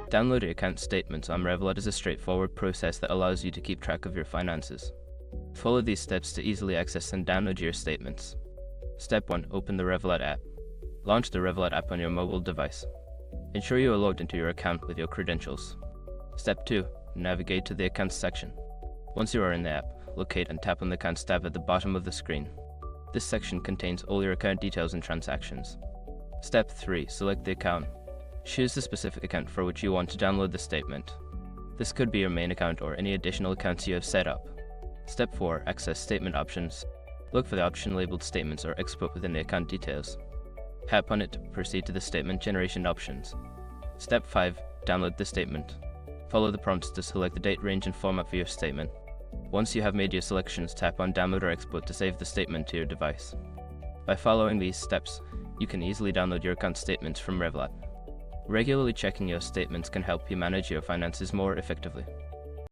Downloading account statements on Revolut is a straightforward process that allows you to keep track of your finances. Follow these steps to easily access and download your statements. Step 1. Open the Revolut app. Launch the Revolut app on your mobile device. Ensure you are logged into your account with your credentials. Step 2. Navigate to the Accounts section. Once you are in the app, locate and tap on the Accounts tab at the bottom of the screen. This section contains all your account details and transactions. Step 3. Select the account. Choose the specific account for which you want to download the statement. This could be your main account or any additional accounts you have set up. Step 4. Access statement options. Look for the option labeled Statements or Export within the account details. Tap on it to proceed to the statement generation options. Step 5. Download the statement. Follow the prompts to select the date, range, and format for your statement. Once you have made your selections, tap on Download or Export to save the statement to your device. By following these steps, you can easily download your account statements from Revolut. Regularly checking your statements can help you manage your finances more effectively.